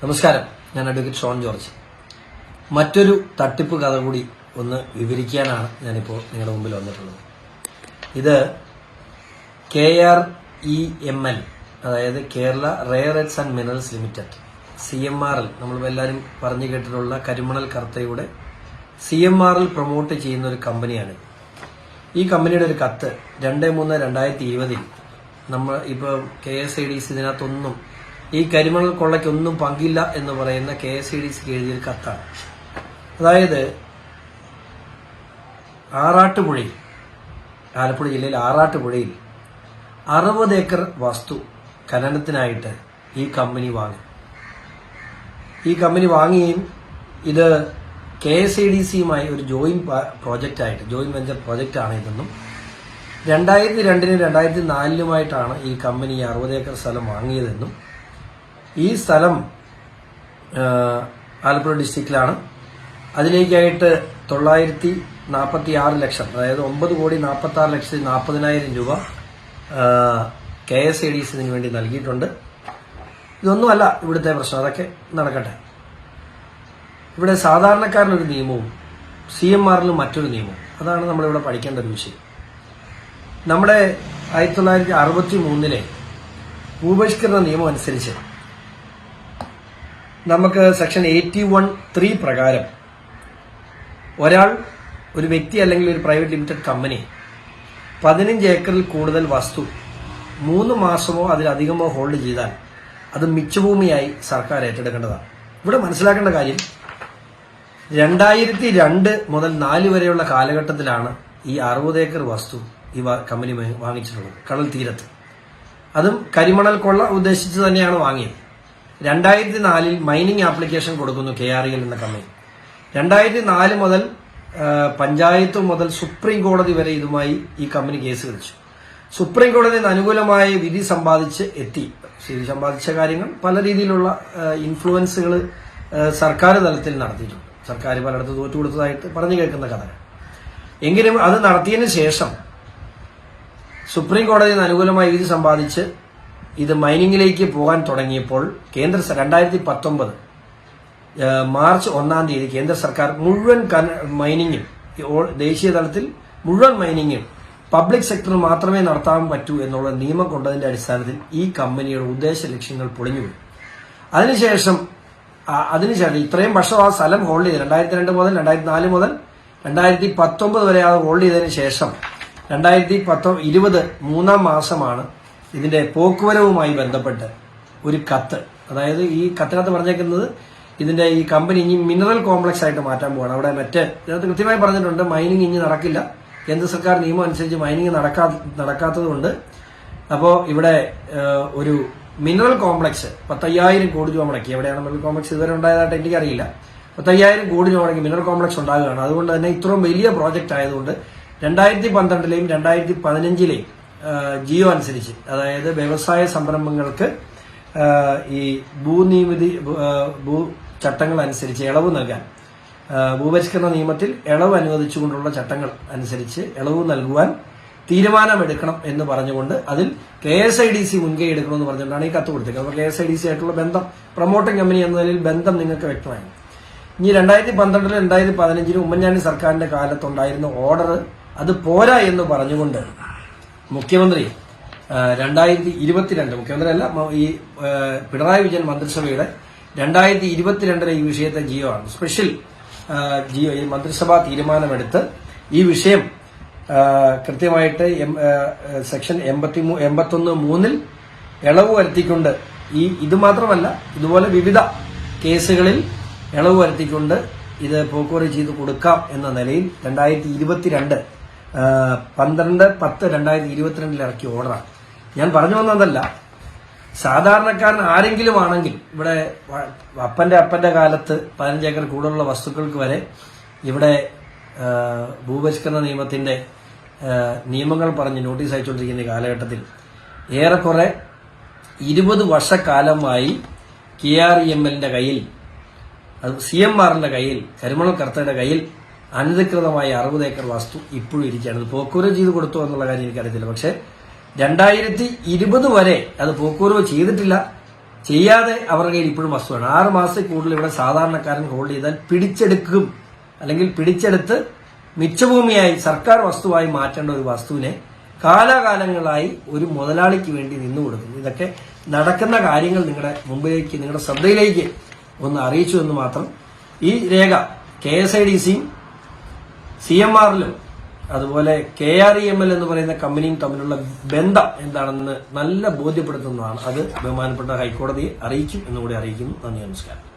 നമസ്കാരം, ഞാൻ അഡ്വക്കേറ്റ് ഷോൺ ജോർജ്. മറ്റൊരു തട്ടിപ്പ് കഥ കൂടി ഒന്ന് വിവരിക്കാനാണ് ഞാനിപ്പോൾ നിങ്ങളുടെ മുമ്പിൽ വന്നിട്ടുള്ളത്. ഇത് KREML, അതായത് Kerala rare earth and minerals limited, CMRL, നമ്മൾ എല്ലാവരും പറഞ്ഞു കേട്ടിട്ടുള്ള കരിമണൽ കർത്തയുടെ CMRL പ്രൊമോട്ട് ചെയ്യുന്ന ഒരു കമ്പനിയാണ്. ഈ കമ്പനിയുടെ ഒരു കത്ത് 2/3/2020 നമ്മൾ ഇപ്പോൾ KSIDC ഇതിനകത്തൊന്നും ഈ കരിമണൽ കൊള്ളയ്ക്കൊന്നും പങ്കില്ല എന്ന് പറയുന്ന KSIDCക്ക് എഴുതിയൊരു കത്താണ്. അതായത് ആറാട്ടുപുഴയിൽ, ആലപ്പുഴ ജില്ലയിൽ ആറാട്ടുപുഴയിൽ 60 ഏക്കർ വസ്തു ഖനനത്തിനായിട്ട് ഈ കമ്പനി വാങ്ങി. ഈ കമ്പനി വാങ്ങുകയും ഇത് KSIDCയുമായി ഒരു ജോയിന്റ് വെഞ്ചർ പ്രോജക്റ്റാണ് ഇതെന്നും 2002 2004 ഈ കമ്പനി 60 ഏക്കർ സ്ഥലം വാങ്ങിയതെന്നും ഈ സ്ഥലം ആലപ്പുഴ ഡിസ്ട്രിക്റ്റിലാണ്. അതിലേക്കായിട്ട് 946 ലക്ഷം, അതായത് 9,46,40,000 രൂപ KSIDC ഇതിനു വേണ്ടി നൽകിയിട്ടുണ്ട്. ഇതൊന്നുമല്ല ഇവിടുത്തെ പ്രശ്നം, അതൊക്കെ നടക്കട്ടെ. ഇവിടെ സാധാരണക്കാരനൊരു നിയമവും CMRL മറ്റൊരു നിയമവും, അതാണ് നമ്മളിവിടെ പഠിക്കേണ്ട ഒരു വിഷയം. നമ്മുടെ 1963 ഭൂപരിഷ്കരണ നിയമം അനുസരിച്ച് നമുക്ക് സെക്ഷൻ 81(3) പ്രകാരം ഒരാൾ, ഒരു വ്യക്തി അല്ലെങ്കിൽ ഒരു പ്രൈവറ്റ് ലിമിറ്റഡ് കമ്പനി 15 ഏക്കറിൽ കൂടുതൽ വസ്തു 3 മാസമോ അതിലധികമോ ഹോൾഡ് ചെയ്താൽ അത് മിച്ചഭൂമിയായി സർക്കാർ ഏറ്റെടുക്കേണ്ടതാണ്. ഇവിടെ മനസ്സിലാക്കേണ്ട കാര്യം, 2002 മുതൽ 4 വരെയുള്ള കാലഘട്ടത്തിലാണ് ഈ 60 ഏക്കർ വസ്തു ഈ കമ്പനി വാങ്ങിച്ചിട്ടുള്ളത് കടൽ തീരത്ത്. അതും കരിമണൽ കൊള്ള ഉദ്ദേശിച്ച് തന്നെയാണ് വാങ്ങിയത്. 2004 മൈനിങ് ആപ്ലിക്കേഷൻ കൊടുക്കുന്നു KREL എന്ന കമ്പനി. 2004 മുതൽ പഞ്ചായത്ത് മുതൽ സുപ്രീം കോടതി വരെ ഇതുമായി ഈ കമ്പനി കേസ് കളിച്ചു. സുപ്രീം കോടതിയിൽ അനുകൂലമായ വിധി സമ്പാദിച്ച കാര്യങ്ങൾ പല രീതിയിലുള്ള ഇൻഫ്ലുവൻസുകൾ സർക്കാർ തലത്തിൽ നടത്തിയിട്ടുണ്ട്. സർക്കാർ പലയിടത്ത് തോറ്റുകൊടുത്തതായിട്ട് പറഞ്ഞു കേൾക്കുന്ന കഥ. എങ്കിലും അത് നടത്തിയതിനു ശേഷം സുപ്രീം കോടതിയിൽ നിന്ന് അനുകൂലമായ വിധി സമ്പാദിച്ച് ഇത് മൈനിങ്ങിലേക്ക് പോകാൻ തുടങ്ങിയപ്പോൾ 2019 മാർച്ച് 1 കേന്ദ്ര സർക്കാർ മുഴുവൻ മൈനിങ്ങും, ദേശീയ തലത്തിൽ മുഴുവൻ മൈനിങ്ങും പബ്ലിക് സെക്ടറിൽ മാത്രമേ നടത്താൻ പറ്റൂ എന്നുള്ള നിയമം കൊണ്ടതിന്റെ അടിസ്ഥാനത്തിൽ ഈ കമ്പനിയുടെ ഉദ്ദേശ ലക്ഷ്യങ്ങൾ പൊളിഞ്ഞുപോയി. അതിനുശേഷം ഇത്രയും വർഷം ആ സ്ഥലം ഹോൾഡ് ചെയ്ത് 2002 മുതൽ 2004 മുതൽ 2019 വരെ അത് ഹോൾഡ് ചെയ്തതിനു ശേഷം 2020 3-ാം മാസമാണ് ഇതിന്റെ പോക്കുവരവുമായി ബന്ധപ്പെട്ട് ഒരു കത്ത്, അതായത് ഈ കത്തിനകത്ത് പറഞ്ഞേക്കുന്നത് ഇതിന്റെ ഈ കമ്പനി ഇനി മിനറൽ കോംപ്ലക്സ് ആയിട്ട് മാറ്റാൻ പോവാണ്. അവിടെ ഇതിനകത്ത് കൃത്യമായി പറഞ്ഞിട്ടുണ്ട്, മൈനിങ് ഇനി നടക്കില്ല, കേന്ദ്ര സർക്കാർ നിയമം അനുസരിച്ച് മൈനിങ് നടക്കാത്തത് കൊണ്ട്. അപ്പോൾ ഇവിടെ ഒരു മിനറൽ കോംപ്ലക്സ് 10,000 കോടി രൂപ മുടക്കി, എവിടെയാണ് മിനറൽ കോംപ്ലക്സ് ഇതുവരെ ഉണ്ടായതായിട്ട് എനിക്കറിയില്ല, 10,000 കോടി രൂപ മുടക്കി മിനറൽ കോംപ്ലക്സ് ഉണ്ടാകുകയാണ്. അതുകൊണ്ട് തന്നെ ഇത്രയും വലിയ പ്രോജക്റ്റ് ആയതുകൊണ്ട് 2012 2015 ജിയോ അനുസരിച്ച്, അതായത് വ്യവസായ സംരംഭങ്ങൾക്ക് ഈ ഭൂ ചട്ടങ്ങൾ അനുസരിച്ച് ഇളവ് നൽകാൻ, ഭൂപരിഷ്കരണ നിയമത്തിൽ ഇളവ് അനുവദിച്ചുകൊണ്ടുള്ള ചട്ടങ്ങൾ അനുസരിച്ച് ഇളവ് നൽകുവാൻ തീരുമാനമെടുക്കണം എന്ന് പറഞ്ഞുകൊണ്ട് അതിൽ KSIDC മുൻകൈ എടുക്കണമെന്ന് പറഞ്ഞുകൊണ്ടാണ് ഈ കത്ത് കൊടുത്തേക്കുന്നത്. അപ്പോൾ KSIDC ആയിട്ടുള്ള ബന്ധം, പ്രൊമോട്ടിംഗ് കമ്പനി എന്ന നിലയിൽ ബന്ധം നിങ്ങൾക്ക് വ്യക്തമായി. ഇനി 2012 2015 ഉമ്മൻചാണ്ടി സർക്കാരിന്റെ കാലത്തുണ്ടായിരുന്ന ഓർഡർ അത് പോരാ എന്ന് പറഞ്ഞുകൊണ്ട് മുഖ്യമന്ത്രി 2022, മുഖ്യമന്ത്രിയല്ല, ഈ പിണറായി വിജയൻ മന്ത്രിസഭയുടെ 2022 ഈ വിഷയത്തെ ജിയോ ആണ്, സ്പെഷ്യൽ ജിയോ, ഈ മന്ത്രിസഭാ തീരുമാനമെടുത്ത് ഈ വിഷയം കൃത്യമായിട്ട് സെക്ഷൻ 81(3) ഇളവ് വരുത്തിക്കൊണ്ട്, ഇത് മാത്രമല്ല ഇതുപോലെ വിവിധ കേസുകളിൽ ഇളവ് വരുത്തിക്കൊണ്ട് ഇത് പോക്കുവരവ് ചെയ്ത് കൊടുക്കാം എന്ന നിലയിൽ 2022 12/10/2022 ഇറക്കിയ ഓർഡറാണ്. ഞാൻ പറഞ്ഞു വന്നതല്ല, സാധാരണക്കാരൻ ആരെങ്കിലും ആണെങ്കിൽ ഇവിടെ അപ്പന്റെ കാലത്ത് 15 ഏക്കർ കൂടുതലുള്ള വസ്തുക്കൾക്ക് വരെ ഇവിടെ ഭൂപരിഷ്കരണ നിയമത്തിന്റെ നിയമങ്ങൾ പറഞ്ഞ് നോട്ടീസ് അയച്ചുകൊണ്ടിരിക്കുന്ന കാലഘട്ടത്തിൽ ഏറെക്കുറെ 20 വർഷക്കാലമായി KREMLന്റെ കയ്യിൽ, അത് CMRLന്റെ കയ്യിൽ, കരിമണൽ കർത്തയുടെ കയ്യിൽ അനധികൃതമായ 60 ഏക്കർ വസ്തു ഇപ്പോഴും ഇരിക്കുകയാണ്. അത് പോക്കുവരവ് ചെയ്ത് കൊടുത്തു എന്നുള്ള കാര്യം എനിക്കറിയത്തില്ല. പക്ഷെ 2020 വരെ അത് പോക്കുവരവ് ചെയ്തിട്ടില്ല ചെയ്യാതെ അവരുടെ കയ്യിൽ ഇപ്പോഴും വസ്തുവാണ്. 6 മാസത്തിൽ കൂടുതൽ ഇവിടെ സാധാരണക്കാരൻ ഹോൾഡ് ചെയ്താൽ പിടിച്ചെടുക്കും, അല്ലെങ്കിൽ പിടിച്ചെടുത്ത് മിച്ചഭൂമിയായി സർക്കാർ വസ്തുവായി മാറ്റേണ്ട ഒരു വസ്തുവിനെ കാലാകാലങ്ങളായി ഒരു മുതലാളിക്ക് വേണ്ടി നിന്നുകൊടുക്കുന്നു. ഇതൊക്കെ നടക്കുന്ന കാര്യങ്ങൾ നിങ്ങളുടെ മുമ്പിലേക്ക്, നിങ്ങളുടെ ശ്രദ്ധയിലേക്ക് ഒന്ന് അറിയിച്ചു എന്ന് മാത്രം. ഈ രേഖ KSIDCയും CMRലും അതുപോലെ KREML എന്ന് പറയുന്ന കമ്പനിയും തമ്മിലുള്ള ബന്ധം എന്താണെന്ന് നല്ല ബോധ്യപ്പെടുത്തുന്നതാണ്. അത് ബഹുമാനപ്പെട്ട ഹൈക്കോടതിയെ അറിയിക്കും എന്നുകൂടി അറിയിക്കുന്നു. നന്ദി, നമസ്കാരം.